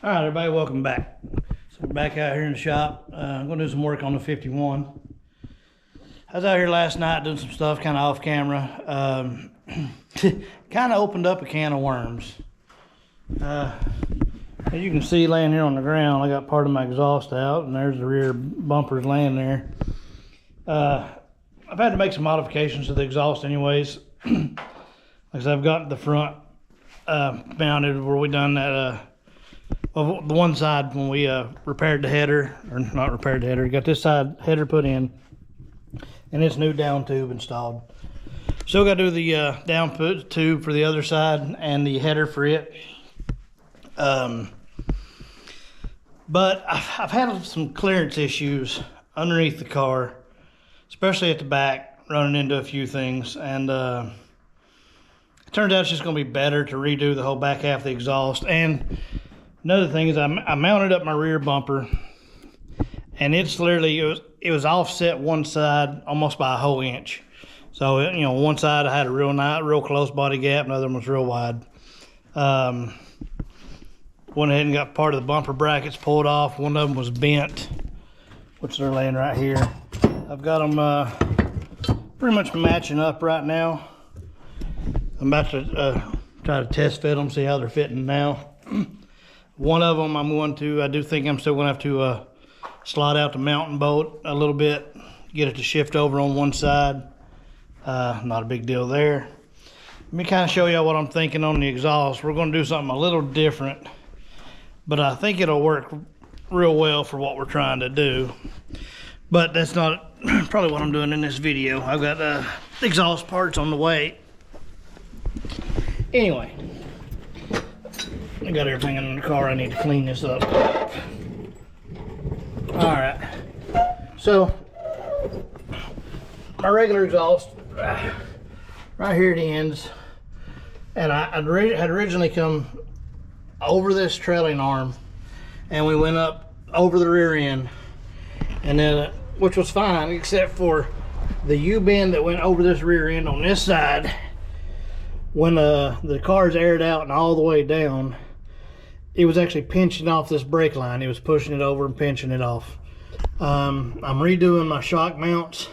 All right, everybody, welcome back. So we're back out here in the shop. I'm gonna do some work on the 51. I was out here last night doing some stuff kind of off camera. Kind of opened up a can of worms. As you can see laying here on the ground, I got part of my exhaust out, and there's the rear bumpers laying there. I've had to make some modifications to the exhaust anyways. Like I said, I've got the front mounted where we done that of the one side when we repaired the header, or not repaired the header, got this side header put in and this new down tube installed. Still got to do the down tube for the other side and the header for it. But I've had some clearance issues underneath the car, especially at the back, running into a few things, and it turns out it's just going to be better to redo the whole back half of the exhaust. And another thing is I mounted up my rear bumper, and it's literally, it was offset one side almost by a whole inch. So, you know, one side I had a real close body gap, another one was real wide. Went ahead and got part of the bumper brackets pulled off. One of them was bent, which they're laying right here. I've got them pretty much matching up right now. I'm about to try to test fit them, see how they're fitting now. One of them I do think I'm still gonna have to slide out the mounting bolt a little bit, get it to shift over on one side. Not a big deal there. Let me kind of show you what I'm thinking on the exhaust. We're gonna do something a little different, but I think it'll work real well for what we're trying to do. But that's not probably what I'm doing in this video. I've got exhaust parts on the way. Anyway, I got everything in the car. I need to clean this up. All right, so my regular exhaust right here at the ends, and I had originally come over this trailing arm, and we went up over the rear end, and then which was fine except for the U-bend that went over this rear end on this side. When the car's aired out and all the way down, it was actually pinching off this brake line. It was pushing it over and pinching it off. I'm redoing my shock mounts.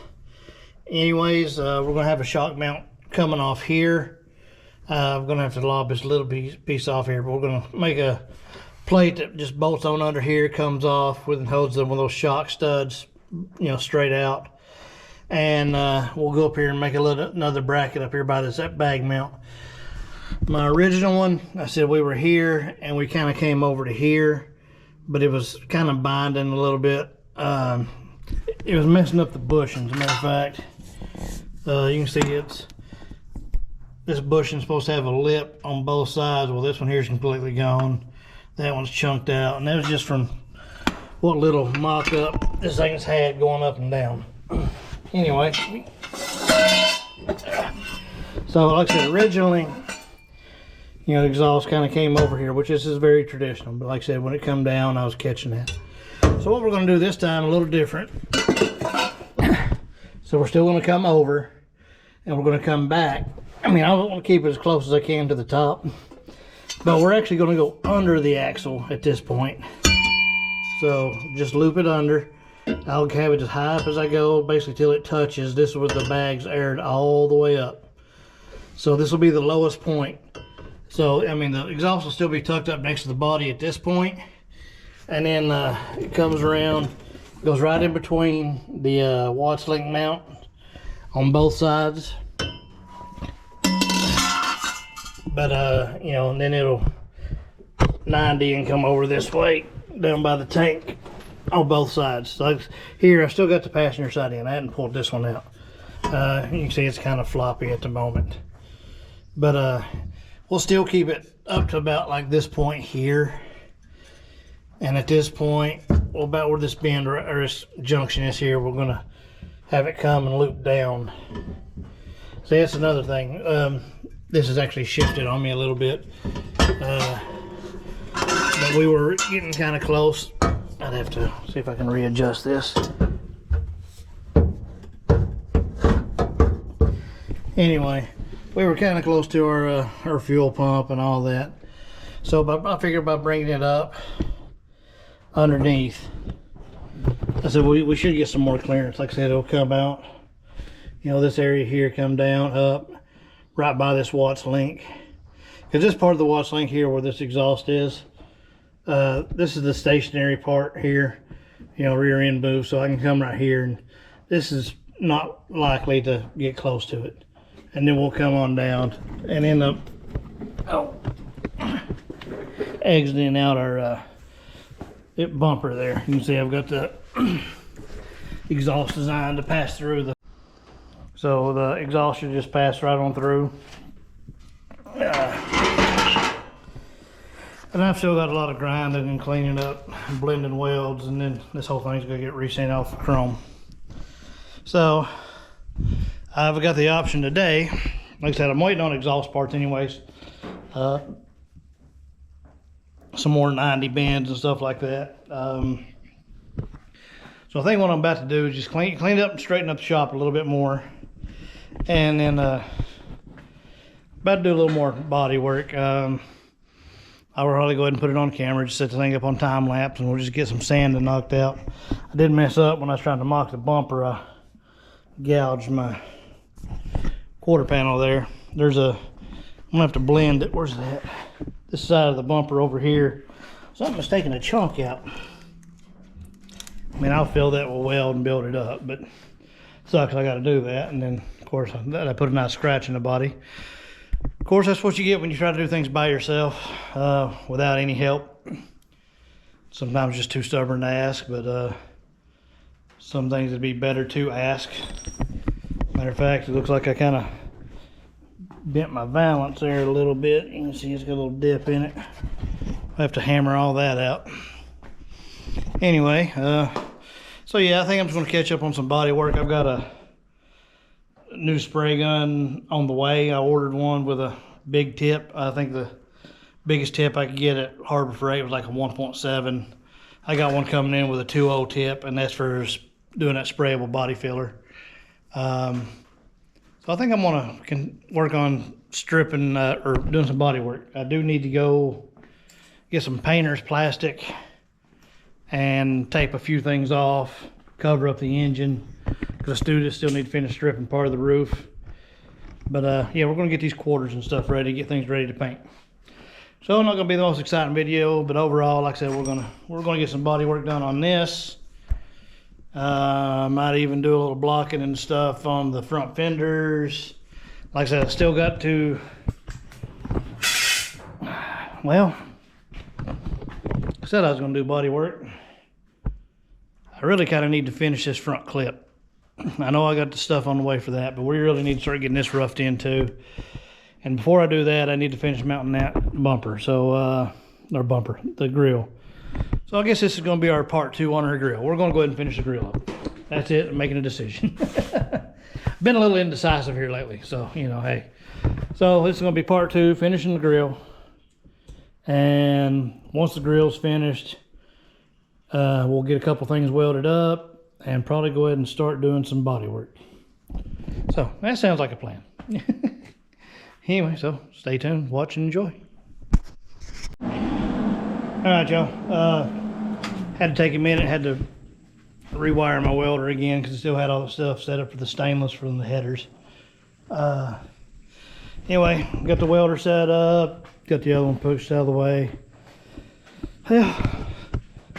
Anyways, we're gonna have a shock mount coming off here. I'm gonna have to lob this little piece off here, but we're gonna make a plate that just bolts on under here, comes off with and holds one of those shock studs, you know, straight out. And we'll go up here and make another bracket up here by this bag mount. My original one, I said we were here and we kind of came over to here, but it was kind of binding a little bit. It was messing up the bushings. As a matter of fact, you can see this bushing's supposed to have a lip on both sides. Well, this one here is completely gone. That one's chunked out, and that was just from what little mock-up this thing's had going up and down. Anyway, so like I said, originally, you know, the exhaust kind of came over here, which this is very traditional, but like I said, when it come down, I was catching that. So what we're going to do this time, a little different. So we're still going to come over, and we're going to come back. I mean, I want to keep it as close as I can to the top, but we're actually going to go under the axle at this point. So just loop it under. I'll have it as high up as I go, basically till it touches. This is where the bag's aired all the way up. So this will be the lowest point. So, I mean, the exhaust will still be tucked up next to the body at this point. And then it comes around, goes right in between the Watts link mount on both sides. But, you know, and then it'll 90 and come over this way down by the tank on both sides. So here I still got the passenger side in. I hadn't pulled this one out. You can see it's kind of floppy at the moment, but we'll still keep it up to about like this point here, and at this point, well, about where this bend or this junction is here, we're gonna have it come and loop down. See, that's another thing. This has actually shifted on me a little bit, but we were getting kind of close. I'd have to see if I can readjust this. Anyway, we were kind of close to our fuel pump and all that. So I figured by bringing it up underneath, I said we should get some more clearance. Like I said, it'll come out, you know, this area here, come down, up, right by this Watts link. Because this part of the Watts link here where this exhaust is, this is the stationary part here, you know, rear end move. So I can come right here, and this is not likely to get close to it. And then we'll come on down and end up exiting out our bumper there. You can see I've got the exhaust designed to pass through the, so the exhaust should just pass right on through. And I've still got a lot of grinding and cleaning up, blending welds, and then this whole thing's gonna get resent off the chrome. So I've got the option today. Like I said, I'm waiting on exhaust parts anyways. Some more 90 bends and stuff like that. So I think what I'm about to do is just clean it up and straighten up the shop a little bit more. And then about to do a little more body work. I will probably go ahead and put it on camera, just set the thing up on time lapse, and we'll just get some sanding knocked out. I did mess up when I was trying to mock the bumper. I gouged my quarter panel there. There's a, I'm gonna have to blend it. Where's that? This side of the bumper over here. Something's taking a chunk out. I mean, I'll fill that with weld and build it up, but it sucks I gotta do that. And then of course I put a nice scratch in the body. Of course, that's what you get when you try to do things by yourself, without any help. Sometimes just too stubborn to ask, but some things would be better to ask. Matter of fact, it looks like I kind of bent my valance there a little bit. You can see it's got a little dip in it. I have to hammer all that out. Anyway, so yeah, I think I'm just going to catch up on some body work. I've got a new spray gun on the way. I ordered one with a big tip. I think the biggest tip I could get at Harbor Freight was like a 1.7. I got one coming in with a 2.0 tip, and that's for doing that sprayable body filler. So I think I'm gonna work on stripping or doing some body work. I do need to go get some painter's plastic and tape a few things off, cover up the engine, because I still need to finish stripping part of the roof. But yeah, we're gonna get these quarters and stuff ready, get things ready to paint. So not gonna be the most exciting video, but overall, like I said, we're gonna get some body work done on this. Might even do a little blocking and stuff on the front fenders. Like I said, I still got to, well, I said I was gonna do body work. I really kind of need to finish this front clip. I know I got the stuff on the way for that, but we really need to start getting this roughed in too. And before I do that, I need to finish mounting that bumper. So, the grill. So I guess this is going to be our part 2 on our grill. We're going to go ahead and finish the grill up. That's it. I'm making a decision. Been a little indecisive here lately, so, you know, hey. So this is going to be part 2, finishing the grill. And once the grill's finished, we'll get a couple things welded up and probably go ahead and start doing some body work. So that sounds like a plan. Anyway, so stay tuned, watch and enjoy. All right, y'all. Had to take a minute, had to rewire my welder again because I still had all the stuff set up for the stainless from the headers. Anyway, got the welder set up, got the other one pushed out of the way. Well,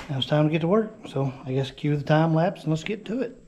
now it's time to get to work. So I guess cue the time lapse and let's get to it.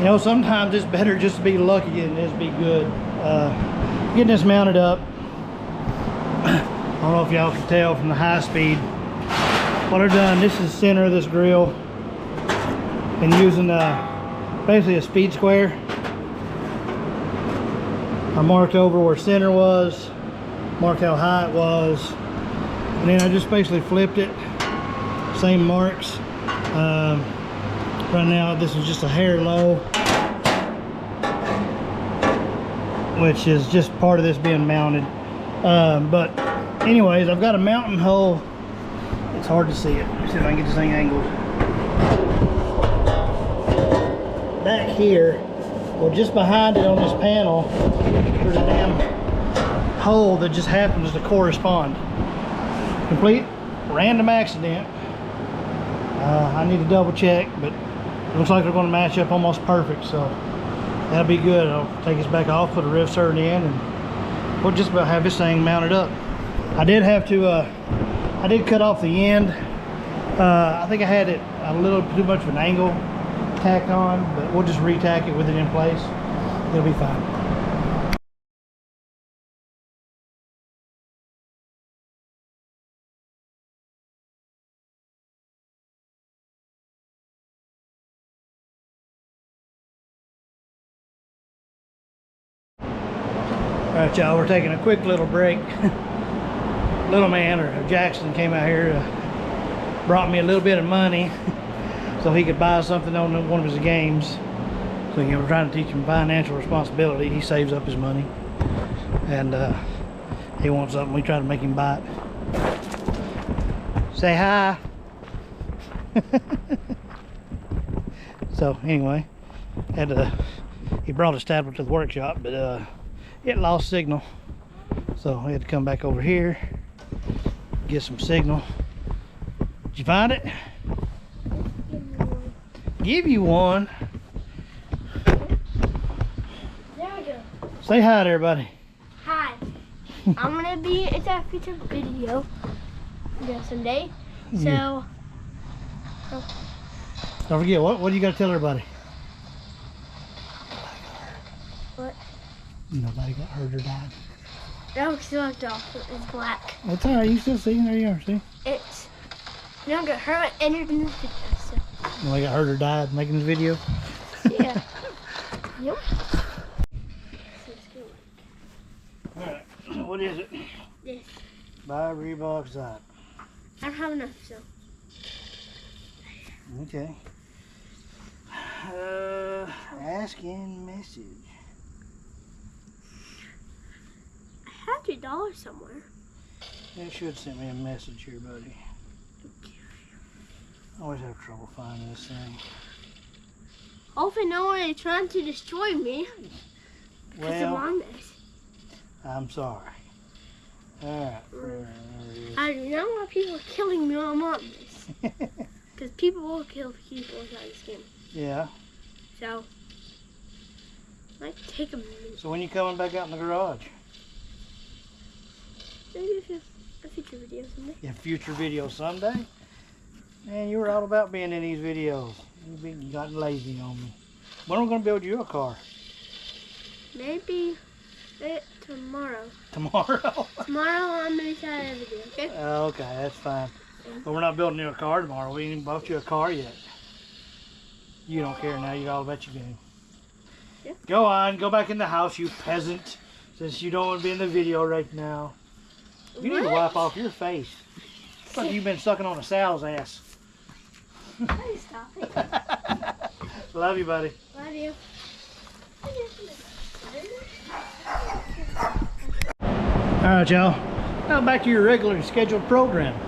You know, sometimes it's better just to be lucky than just be good. Getting this mounted up, I don't know if y'all can tell from the high speed. What I've done, this is the center of this grill, and using basically a speed square. I marked over where center was, marked how high it was, and then I just basically flipped it. Same marks. Right now this is just a hair low, which is just part of this being mounted. But anyways, I've got a mounting hole. It's hard to see it. Let me see if I can get this thing angled. Back here, well, just behind it on this panel, there's a damn hole that just happens to correspond. Complete random accident. I need to double check, but it looks like they're going to match up almost perfect, so that'll be good. I'll take this back off, put a rivet in, and we'll just about have this thing mounted up. I did have to, I did cut off the end. I think I had it a little too much of an angle tacked on, but we'll just re-tack it with it in place. It'll be fine. Alright, y'all, we're taking a quick little break. Little man, or Jackson, came out here, brought me a little bit of money so he could buy something on one of his games. So, you know, we're trying to teach him financial responsibility. He saves up his money, and he wants something. We try to make him buy it. Say hi. So anyway, he brought his tablet to the workshop, but it lost signal, so I had to come back over here, get some signal. Did you find it? Give you one. There we go. Say hi to everybody. Hi. I'm gonna be in that future video someday. So don't forget, what do you got to tell everybody? What? Nobody got hurt or died. No, it's looked off. It's black. That's all right. You still see? There you are. See? It's you don't get hurt and you're in this video. So. Nobody got hurt or died making this video. Yeah. Yep. All right. What is it? This. Buy Reebok side. I don't have enough, so. Okay. Asking message. I have $2 somewhere. It should send me a message here, buddy. I always have trouble finding this thing. Hopefully no one is trying to destroy me. Because of my mess. I'm sorry. Alright. I do not want people killing me on this. Because people will kill people inside this game. Yeah. So, might take a minute. So when you coming back out in the garage? Maybe a future video someday. Yeah, future video someday? Man, you were all about being in these videos. You gotten lazy on me. When are we going to build you a car? Maybe tomorrow. Tomorrow? Tomorrow I'm going to try a video, okay? Okay, that's fine. But we're not building you a car tomorrow. We ain't even bought you a car yet. You don't care now. You're all about your game. Yeah. Go on. Go back in the house, you peasant. Since you don't want to be in the video right now. You need to wipe off your face. It's like you've been sucking on a sow's ass. Hey, stop it. Love you, buddy. Love you. Alright, y'all. Now back to your regularly scheduled program.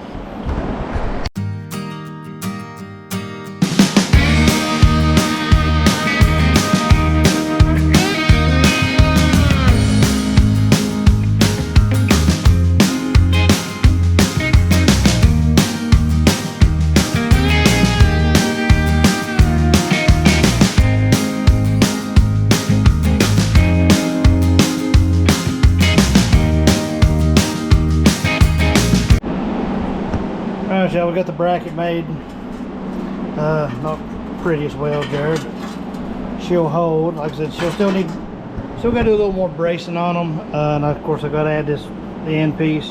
Alright, y'all, we got the bracket made. Not pretty as well, Jared. She'll hold. Like I said, she'll still got to do a little more bracing on them. And of course, I got to add the end piece.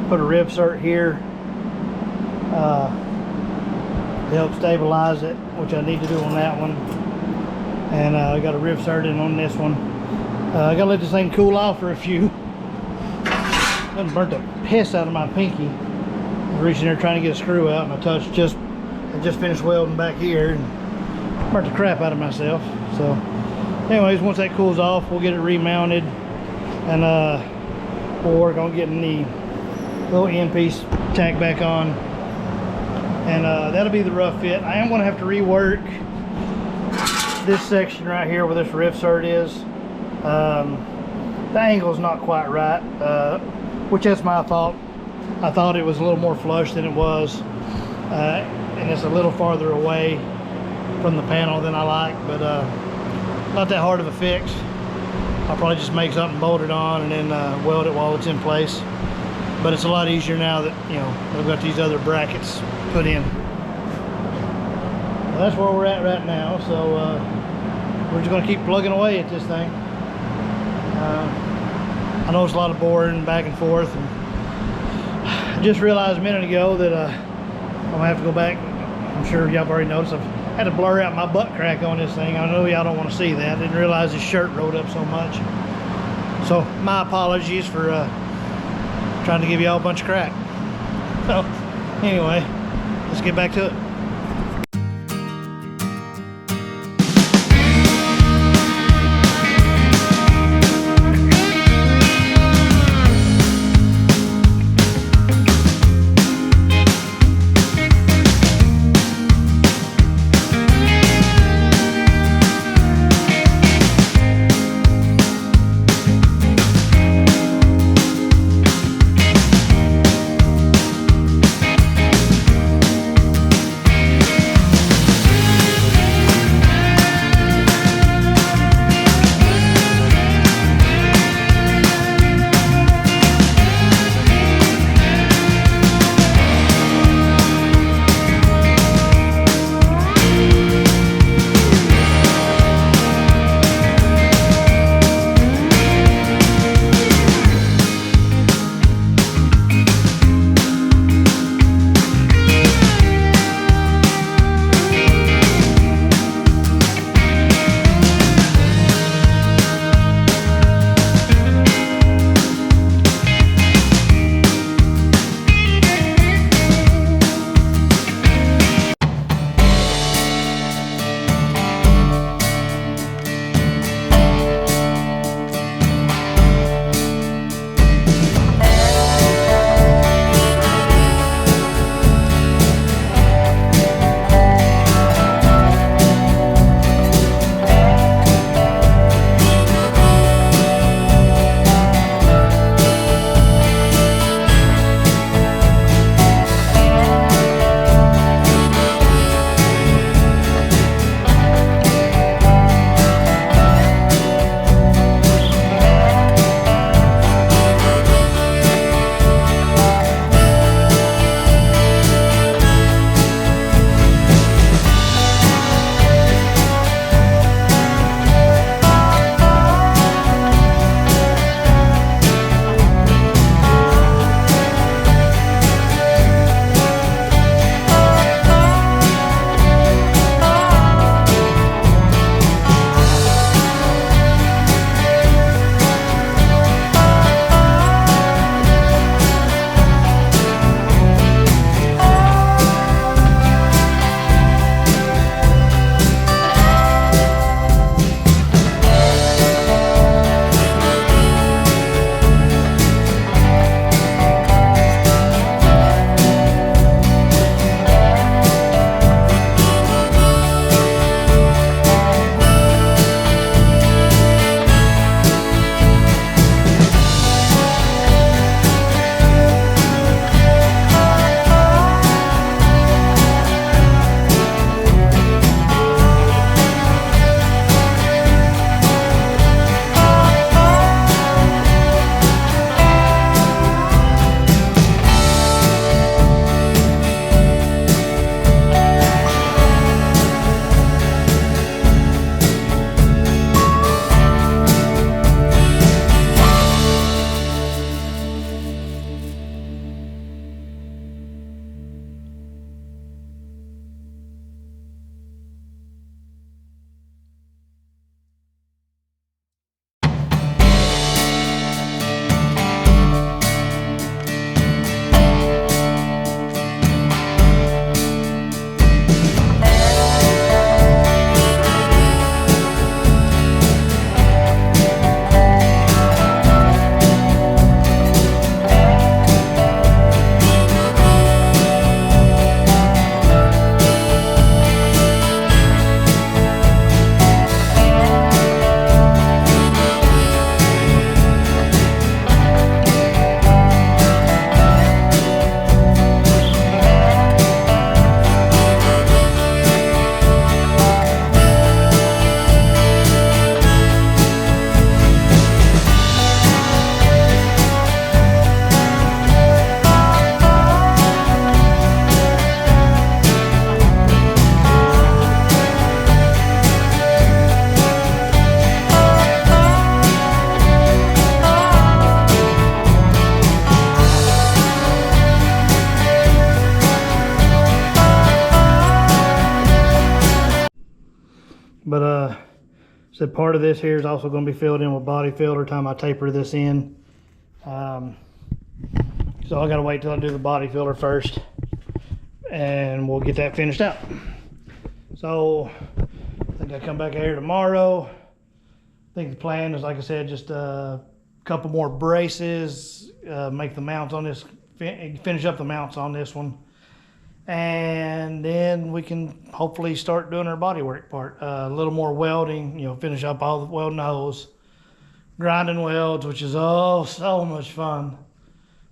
Put a rib cert here to help stabilize it, which I need to do on that one. And I got a rib cert in on this one. I got to let this thing cool off for a few. Done burnt the piss out of my pinky. I was reaching there trying to get a screw out, and I just finished welding back here and burnt the crap out of myself. So anyways, once that cools off, we'll get it remounted, and we'll work on getting the little end piece tacked back on, and that'll be the rough fit. I am going to have to rework this section right here where this rib cert is. The angle's not quite right, which that's my fault. I thought it was a little more flush than it was, and it's a little farther away from the panel than I like, but not that hard of a fix. I'll probably just make something, bolt it on, and then weld it while it's in place. But it's a lot easier now that, you know, I've got these other brackets put in. Well, that's where we're at right now, so we're just going to keep plugging away at this thing. I know it's a lot of boring back and forth, and I just realized a minute ago that I'm gonna have to go back. I'm sure y'all already noticed I've had to blur out my butt crack on this thing. I know y'all don't want to see that. I didn't realize this shirt rode up so much. So my apologies for trying to give y'all a bunch of crap. So anyway, let's get back to it. But so part of this here is also going to be filled in with body filler time I taper this in. So I got to wait till I do the body filler first, and we'll get that finished out. So I think I come back here tomorrow. I think the plan is, like I said, just a couple more braces, make the mounts on this, finish up the mounts on this one, and then we can hopefully start doing our bodywork part. A little more welding, you know, finish up all the welding holes, grinding welds, which is oh so much fun.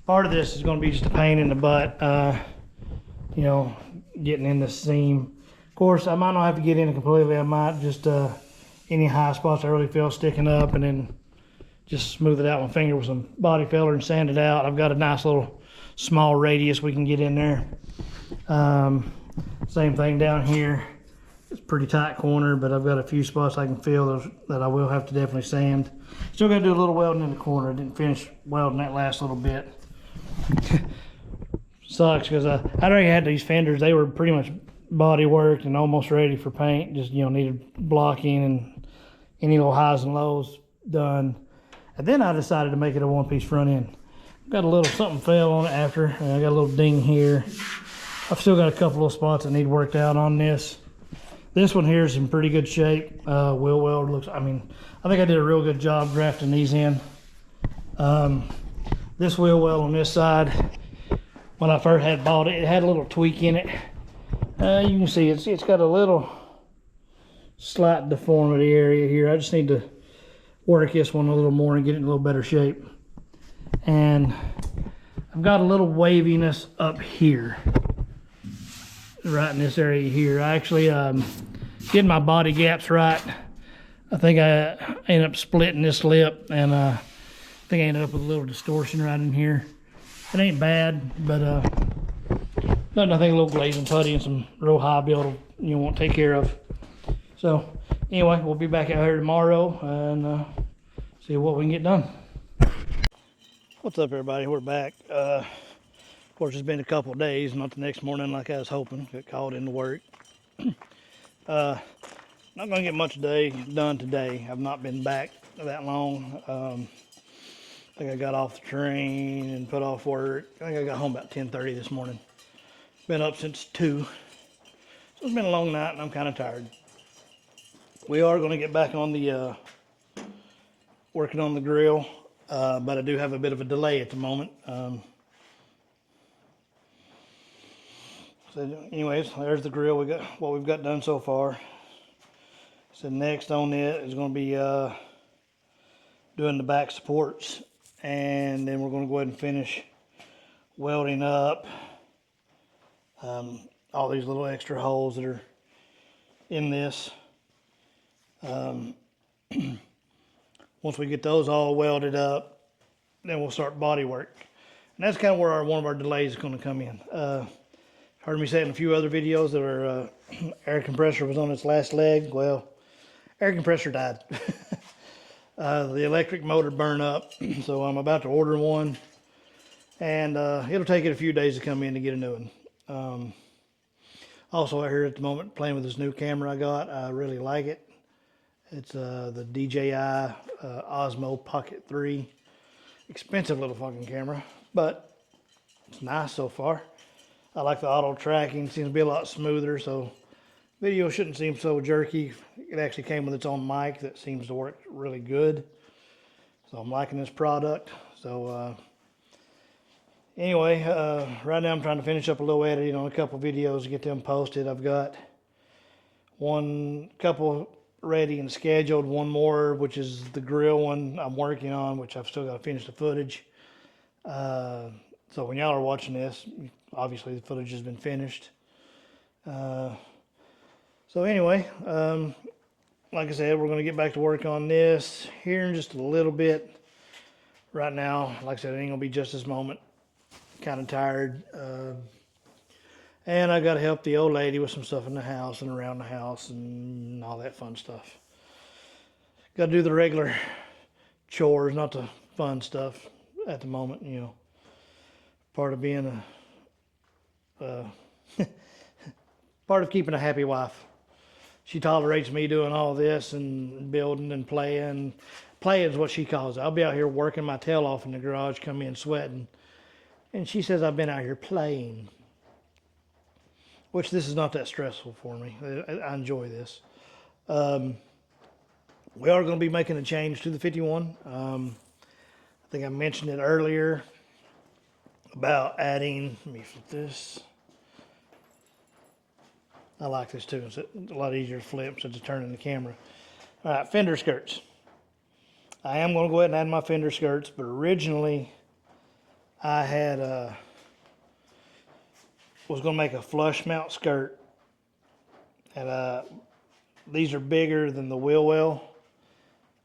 Part of this is going to be just a pain in the butt, you know, getting in the seam. Of course, I might not have to get in it completely. I might just any high spots I really feel sticking up, and then just smooth it out with my finger with some body filler and sand it out. I've got a nice little small radius we can get in there. Same thing down here. It's a pretty tight corner, but I've got a few spots I can feel that I will have to definitely sand. Still got to do a little welding in the corner. I didn't finish welding that last little bit. Sucks because I already had these fenders. They were pretty much body worked and almost ready for paint. Just, you know, needed blocking and any little highs and lows done. And then I decided to make it a one-piece front end. Got a little something fell on it after. And I got a little ding here. I've still got a couple of spots that need worked out on this. This one here is in pretty good shape. Wheel weld looks, I mean, I think I did a real good job drafting these in. This wheel well on this side, when I first had bought it, it had a little tweak in it. You can see it's got a little slight deformity area here. I just need to work this one a little more and get it in a little better shape. And I've got a little waviness up here, right in this area here. I actually getting my body gaps right. I think I ended up splitting this lip, and I think I ended up with a little distortion right in here. It ain't bad, but nothing I think a little glazing putty and some real high build you won't take care of. So anyway, we'll be back out here tomorrow and see what we can get done. What's up, everybody? We're back. Of course, it's been a couple of days, not the next morning like I was hoping. Got called into work. Not gonna get much done today. I've not been back that long. I think I got off the train and put off work. I think I got home about 10:30 this morning. Been up since 2. So it's been a long night and I'm kind of tired. We are going to get back on the working on the grill, but I do have a bit of a delay at the moment. So anyways, there's the grill. We got what we've got done so far. So next on it is going to be doing the back supports, and then we're going to go ahead and finish welding up all these little extra holes that are in this. Once we get those all welded up, then we'll start body work. And that's kind of where one of our delays is going to come in. Heard me say in a few other videos that our air compressor was on its last leg. Well, air compressor died. The electric motor burned up, so I'm about to order one. And it'll take it a few days to come in to get a new one. Also out here at the moment playing with this new camera I got. I really like it. It's the DJI Osmo Pocket 3. Expensive little fucking camera, but it's nice so far. I like the auto tracking. Seems to be a lot smoother, so video shouldn't seem so jerky. It actually came with its own mic that seems to work really good. So I'm liking this product. So anyway, right now I'm trying to finish up a little editing on a couple videos to get them posted. I've got one couple ready and scheduled, one more, which is the grill one I'm working on, which I've still got to finish the footage. So when y'all are watching this, obviously the footage has been finished. So anyway, like I said, we're going to get back to work on this here in just a little bit. Right now, like I said, it ain't going to be just this moment. Kind of tired. And I got to help the old lady with some stuff in the house and around the house and all that fun stuff. Got to do the regular chores, not the fun stuff at the moment, you know. Part of being part of keeping a happy wife. she tolerates me doing all this and building and playing. Playing is what she calls it. I'll be out here working my tail off in the garage, come in sweating. And she says I've been out here playing. Which this is not that stressful for me. I enjoy this. We are going to be making a change to the 51. I think I mentioned it earlier about adding, let me flip this. I like this too. It's a lot easier to flip instead of turning the camera. All right, fender skirts. I am going to go ahead and add my fender skirts, but originally I had was going to make a flush mount skirt, and these are bigger than the wheel well.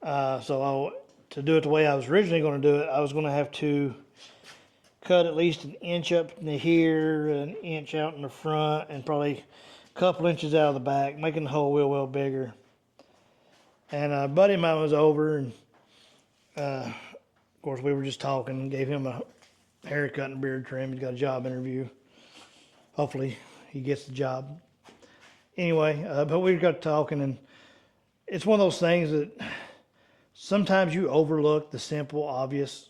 To do it the way I was originally going to do it, I was going to have to cut at least an inch up in here, an inch out in the front, and probably a couple inches out of the back, making the whole wheel well bigger. And a buddy of mine was over, and of course we were just talking, gave him a haircut and beard trim. He's got a job interview. Hopefully he gets the job. Anyway, but we got talking, and it's one of those things that sometimes you overlook the simple, obvious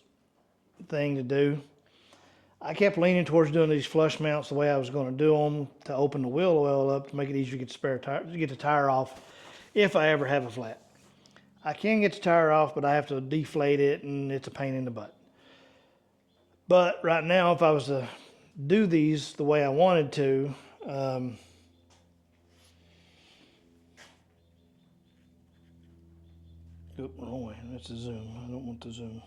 thing to do. I kept leaning towards doing these flush mounts the way I was going to do them, to open the wheel well up, to make it easier to get the spare tire, to get the tire off if I ever have a flat. I can get the tire off, but I have to deflate it, and it's a pain in the butt. But right now, if I was to do these the way I wanted to, oop, wrong way. That's the zoom. I don't want the zoom.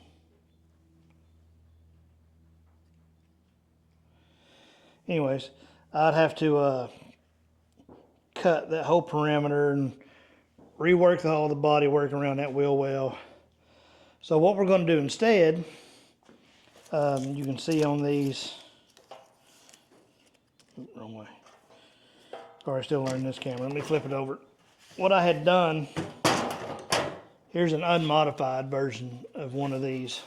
Anyways, I'd have to cut that whole perimeter and rework all the body work around that wheel well. So what we're going to do instead, you can see on these, wrong way. Sorry, still learning this camera. Let me flip it over. What I had done, here's an unmodified version of one of these.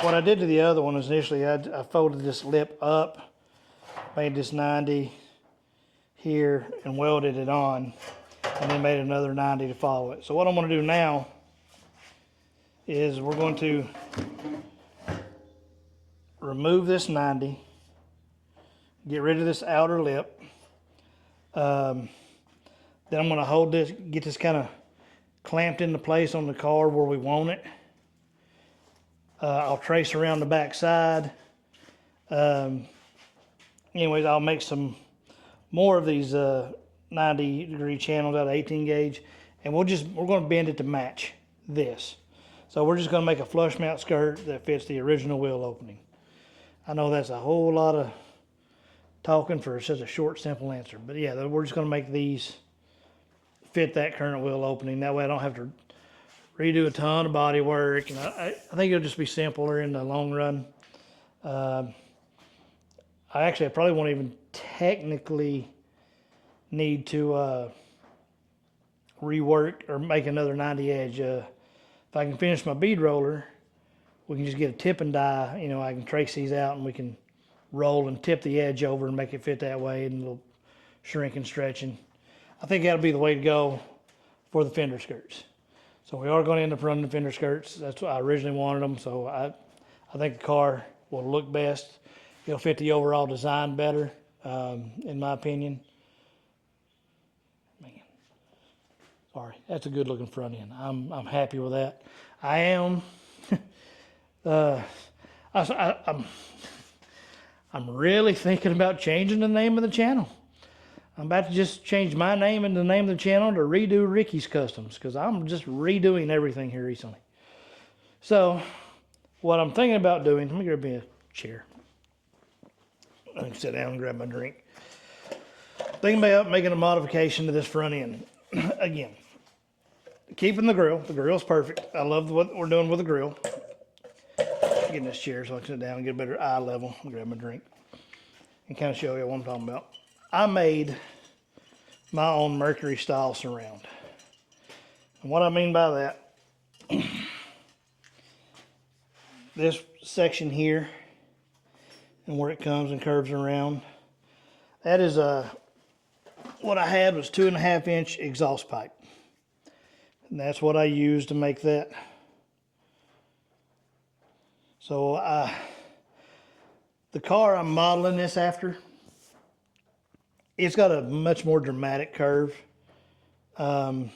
What I did to the other one is initially I folded this lip up, made this 90 here, and welded it on, and then made another 90 to follow it. So what I'm going to do now is we're going to remove this 90, get rid of this outer lip. Then I'm going to hold this, get this kind of clamped into place on the car where we want it. I'll trace around the back side. Anyways, I'll make some more of these 90-degree channels out of 18 gauge, and we're going to bend it to match this. So we're just going to make a flush mount skirt that fits the original wheel opening. I know that's a whole lot of talking for such a short, simple answer, but yeah, we're just going to make these fit that current wheel opening. That way I don't have to redo a ton of body work, and I think it'll just be simpler in the long run. I probably won't even technically need to rework or make another 90 edge. If I can finish my bead roller, we can just get a tip and die. You know, I can trace these out, and we can roll and tip the edge over and make it fit that way, and a little shrink and stretching. I think that'll be the way to go for the fender skirts. So we are going to end up running the fender skirts. That's what I originally wanted them. So I think the car will look best. It'll fit the overall design better, in my opinion. Man, sorry, that's a good looking front end. I'm happy with that. I am. I'm really thinking about changing the name of the channel. I'm about to just change my name and the name of the channel to Redo Ricky's Customs, because I'm just redoing everything here recently. So what I'm thinking about doing, let me grab me a chair. I can sit down and grab my drink. Thinking about making a modification to this front end. Again, keeping the grill. The grill's perfect. I love what we're doing with the grill. Getting this chair so I can sit down and get a better eye level and grab my drink and kind of show you what I'm talking about. I made my own Mercury style surround. And what I mean by that, this section here and where it comes and curves around, that is what I had was 2.5 inch exhaust pipe. And that's what I used to make that. So the car I'm modeling this after, it's got a much more dramatic curve. I'm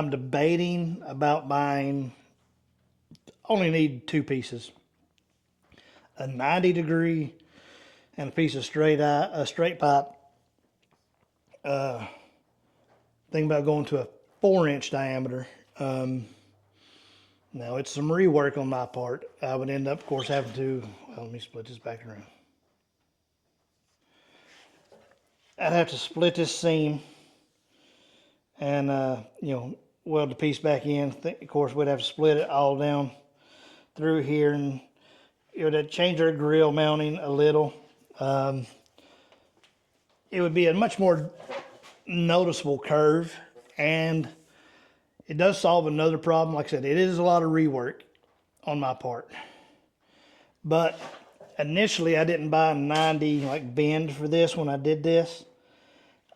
debating about buying, only need 2 pieces. A 90-degree and a piece of straight pipe. Thinking about going to a 4-inch diameter. Now it's some rework on my part. I would end up, of course, having to, well, let me split this back around. I'd have to split this seam and, you know, weld the piece back in. Of course, we'd have to split it all down through here, and it would change our grill mounting a little. It would be a much more noticeable curve, and it does solve another problem. Like I said, it is a lot of rework on my part. But initially, I didn't buy a 90 like bend for this when I did this.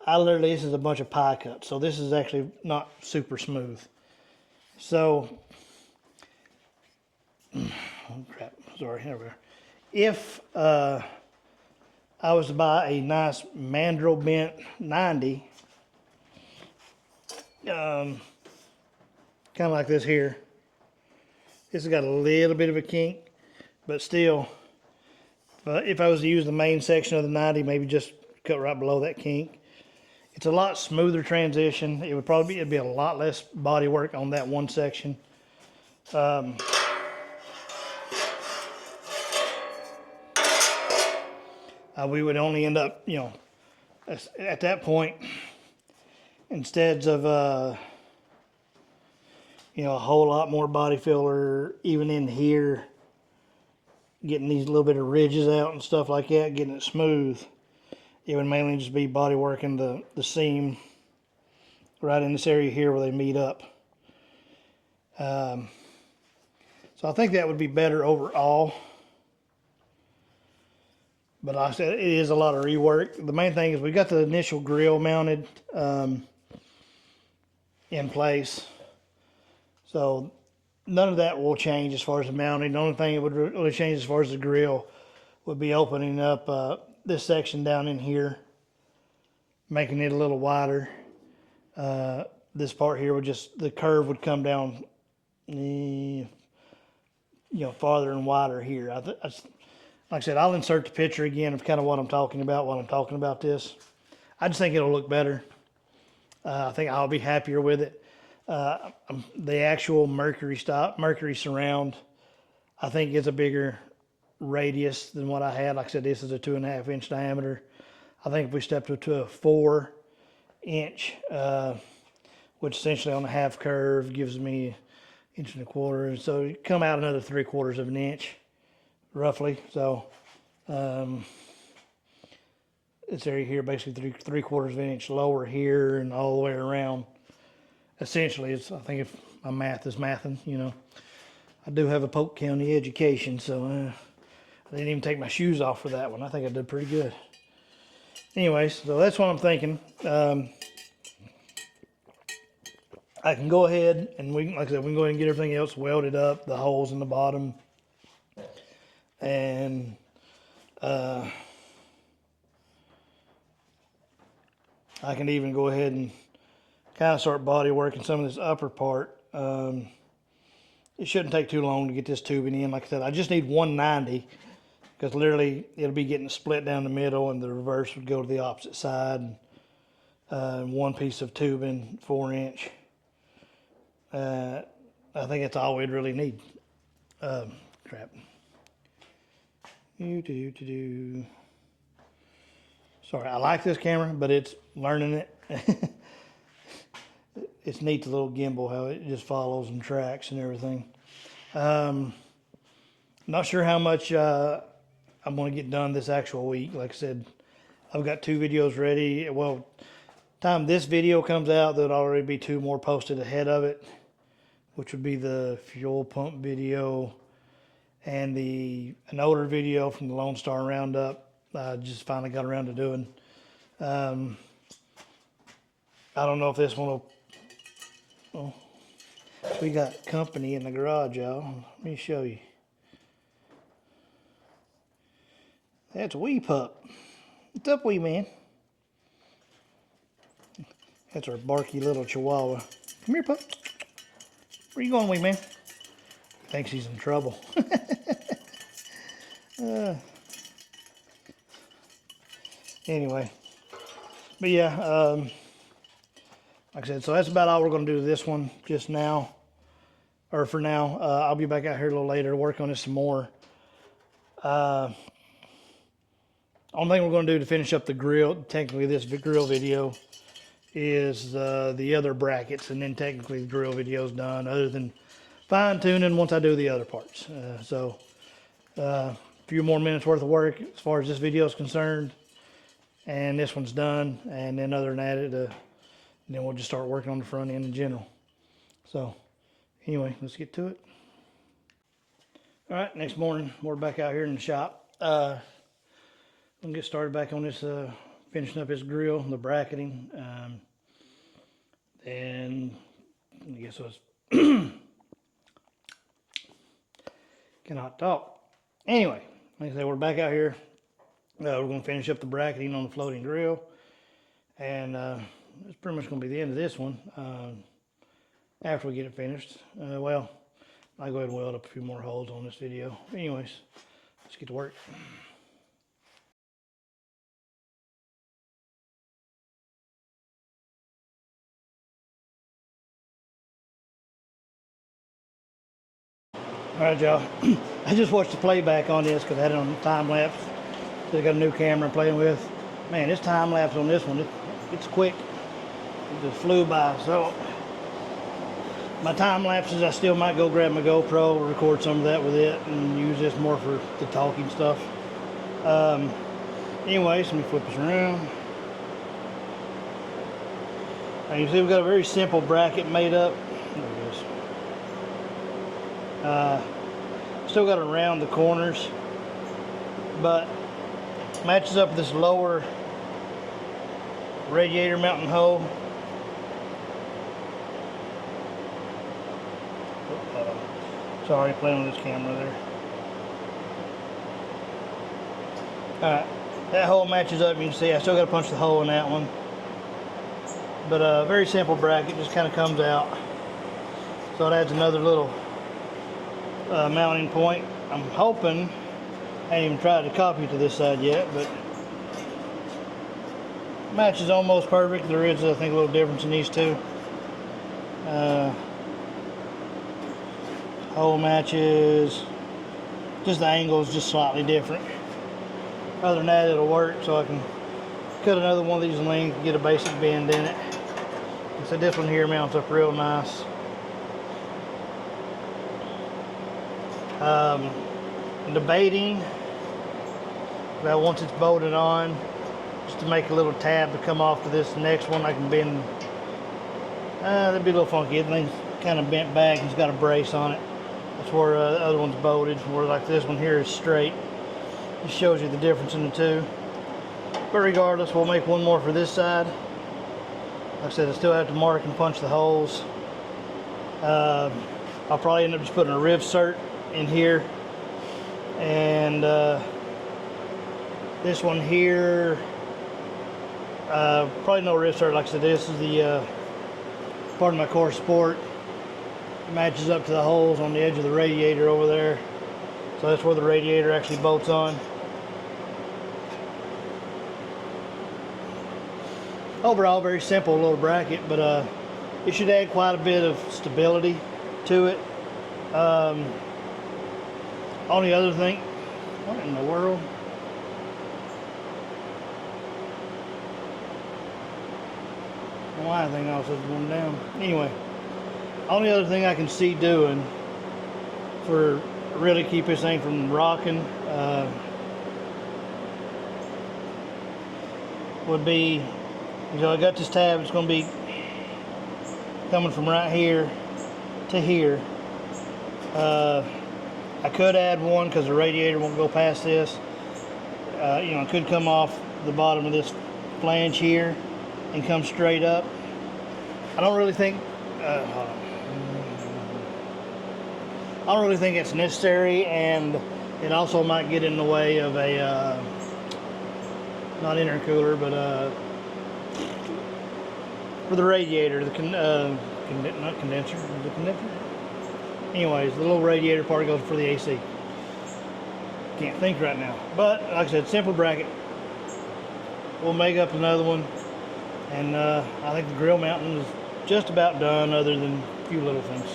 This is a bunch of pie cuts, so this is actually not super smooth. So, oh crap, sorry, there we are. If I was to buy a nice mandrel bent 90, kind of like this here, this has got a little bit of a kink, but still, if I was to use the main section of the 90, maybe just cut right below that kink, it's a lot smoother transition. It'd be a lot less body work on that one section. We would only end up, you know, at that point, instead of, you know, a whole lot more body filler, even in here, getting these little bit of ridges out and stuff like that, getting it smooth. It would mainly just be body working the seam right in this area here where they meet up. So I think that would be better overall. But like I said, it is a lot of rework. The main thing is we got the initial grill mounted in place. So none of that will change as far as the mounting. The only thing that would really change as far as the grill would be opening up this section down in here, making it a little wider. This part here would just, the curve would come down, you know, farther and wider here. Like I said, I'll insert the picture again of kind of what I'm talking about while I'm talking about this. I just think it'll look better. I think I'll be happier with it. The actual Mercury surround, I think is a bigger radius than what I had. Like I said, this is a 2.5 inch diameter. I think if we stepped up to a 4 inch, which essentially on the half curve gives me 1.25 inches, so you come out another 3/4 of an inch roughly. So this area here basically 3/4 of an inch lower here and all the way around. Essentially, it's, I think if my math is mathing, you know, I do have a Polk County education, so I didn't even take my shoes off for that one. I think I did pretty good. Anyways, so that's what I'm thinking. I can go ahead and like I said, we can go ahead and get everything else welded up, the holes in the bottom, and I can even go ahead and kind of start body working some of this upper part. It shouldn't take too long to get this tubing in. Like I said, I just need 190 because literally it'll be getting split down the middle and the reverse would go to the opposite side. One piece of tubing, 4 inch. I think that's all we'd really need. Crap. Sorry, I like this camera, but it's learning it. It's neat, the little gimbal, how it just follows and tracks and everything. Not sure how much I'm going to get done this actual week. Like I said, I've got 2 videos ready. Well, time this video comes out, there'll already be 2 more posted ahead of it, which would be the fuel pump video and an older video from the Lone Star Roundup. I just finally got around to doing I don't know if this one will. Oh, we got company in the garage, y'all. Let me show you. That's Wee Pup. What's up, wee man? That's our barky little chihuahua. Come here, pup. Where you going, wee man? Thinks he's in trouble. Anyway, but yeah, like I said, so that's about all we're going to do to this one just now, or for now. I'll be back out here a little later to work on this some more. Only thing we're going to do to finish up the grill, technically this grill video, is the other brackets, and then technically the grill video is done, other than fine tuning once I do the other parts. So a few more minutes worth of work as far as this video is concerned, and this one's done, and then other than that, then we'll just start working on the front end in general. So anyway, let's get to it. All right, next morning we're back out here in the shop. We'll get started back on this, finishing up this grill, the bracketing. Then I guess it was cannot talk. Anyway, like I said, we're back out here. We're going to finish up the bracketing on the floating grill, and it's pretty much going to be the end of this one. After we get it finished, well, I'll go ahead and weld up a few more holes on this video. Anyways, let's get to work. All right, y'all. I just watched the playback on this because I had it on time lapse. So I got a new camera I'm playing with. Man, this time lapse on this one, it's quick. It just flew by. So my time lapses, I still might go grab my GoPro, record some of that with it, and use this more for the talking stuff. Anyways, let me flip this around. Now you see we've got a very simple bracket made up. There it is. Still got to round the corners, but matches up with this lower radiator mounting hole. Sorry, playing with this camera there. Alright, that hole matches up. You can see I still got to punch the hole in that one, but a very simple bracket, just kind of comes out, so it adds another little mounting point. I'm hoping, I ain't even tried to copy to this side yet, but matches almost perfect. There is, I think, a little difference in these two. Hole matches, just the angle is just slightly different. Other than that, it'll work, so I can cut another one of these in length, get a basic bend in it. So this one here mounts up real nice. Debating about once it's bolted on, just to make a little tab to come off to this next one. I can bend. That'd be a little funky. Everything's kind of bent back and it's got a brace on it. That's where the other one's bolted, where like this one here is straight. It shows you the difference in the two. But regardless, we'll make one more for this side. Like I said, I still have to mark and punch the holes. I'll probably end up just putting a riv cert in here, and this one here, probably no riv cert. Like I said, this is the part of my core support. Matches up to the holes on the edge of the radiator over there, so that's where the radiator actually bolts on. Overall, very simple little bracket, but it should add quite a bit of stability to it. Only other thing, what in the world? Why I think I was going down. Anyway, only other thing I can see doing for really keep this thing from rocking would be, I got this tab, it's going to be coming from right here to here. I could add one because the radiator won't go past this. It could come off the bottom of this flange here and come straight up. I don't really think, hold on. I don't really think it's necessary, and it also might get in the way of a, not intercooler, but for the radiator, the not condenser, the condenser? Anyways, the little radiator part goes for the AC. Can't think right now. But, like I said, simple bracket. We'll make up another one, and I think the grill mounting is just about done, other than a few little things.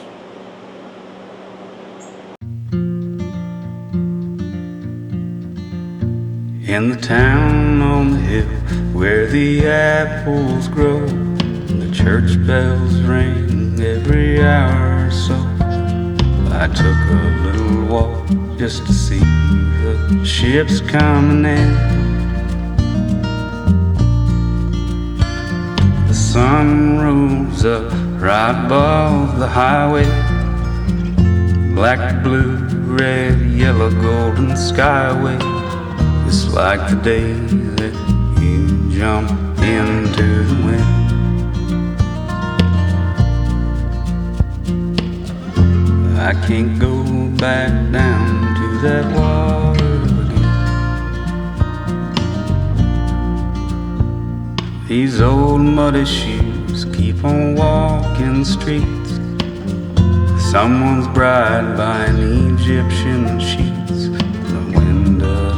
In the town on the hill where the apples grow, the church bells ring every hour or so. I took a little walk just to see the ships coming in. The sun rose up right above the highway. Black, blue, red, yellow, golden skyway. It's like the day that you jump into the wind. I can't go back down to that water again. These old muddy shoes keep on walking streets. Someone's bride buying Egyptian sheets.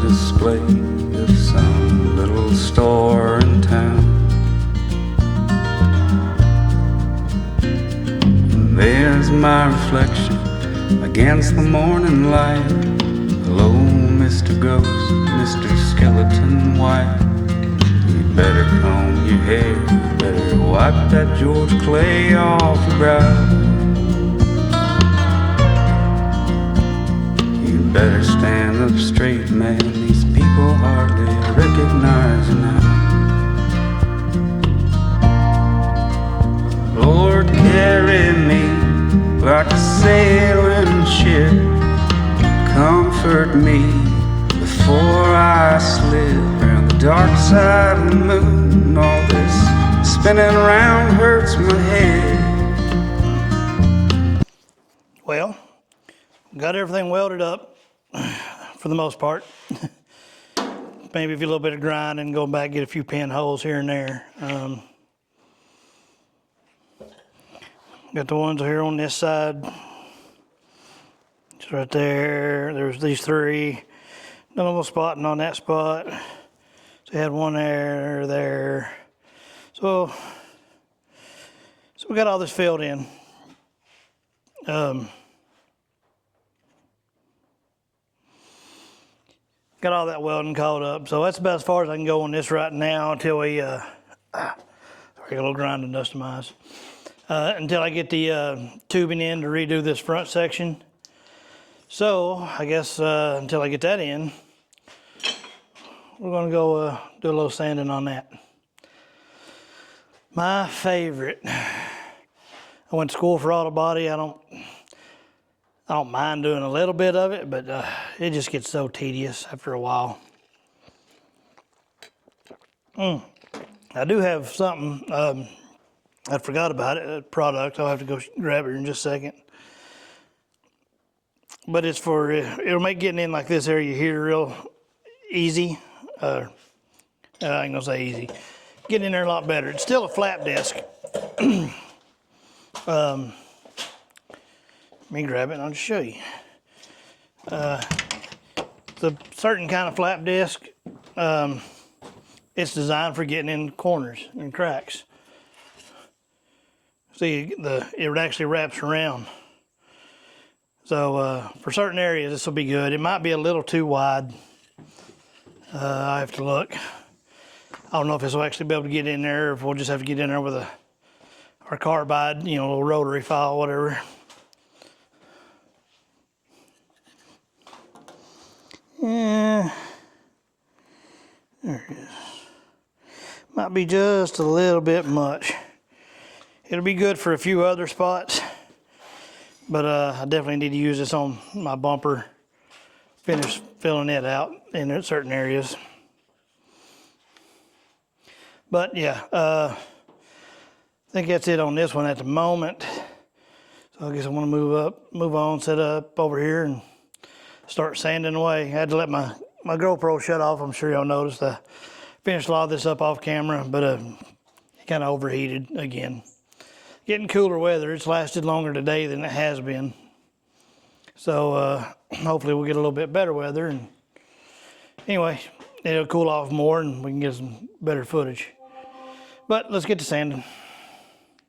Display of some little store in town. And there's my reflection against the morning light. Hello, Mr. Ghost, Mr. Skeleton White. You better comb your hair, you better wipe that George clay off your brow. Better stand up straight, man. These people hardly recognize you now. Lord, carry me like a sailing ship. Comfort me before I slip around the dark side of the moon. All this spinning around hurts my head. Well, got everything welded up. For the most part. Maybe a little bit of grinding, go back, get a few pinholes here and there. Got the ones here on this side. Just right there. There's these three. No little spotting on that spot. So I had one there. So we got all this filled in. Got all that welding caught up, so that's about as far as I can go on this right now until we, sorry, got a little grinding dust in my eyes. Until I get the tubing in to redo this front section. So, I guess until I get that in, we're gonna go do a little sanding on that. My favorite. I went to school for auto body. I don't mind doing a little bit of it, but it just gets so tedious after a while. I do have something, I forgot about it, a product. I'll have to go grab it in just a second. But it's for, it'll make getting in like this area here real easy. I ain't gonna say easy. Getting in there a lot better. It's still a flap disc. Let me grab it and I'll just show you. It's a certain kind of flap disc. It's designed for getting in corners and cracks. See, it actually wraps around. So for certain areas, this will be good. It might be a little too wide. I have to look. I don't know if this will actually be able to get in there, or if we'll just have to get in there with our carbide, you know, little rotary file, whatever. Yeah, there it is. Might be just a little bit much. It'll be good for a few other spots, but I definitely need to use this on my bumper. Finish filling it out in certain areas. But yeah, I think that's it on this one at the moment. So I guess I want to move on, set up over here and start sanding away. I had to let my GoPro shut off. I'm sure y'all noticed. I finished a lot of this up off camera, but it kind of overheated again. Getting cooler weather. It's lasted longer today than it has been. So hopefully we'll get a little bit better weather. And anyway, it'll cool off more and we can get some better footage. But let's get to sanding.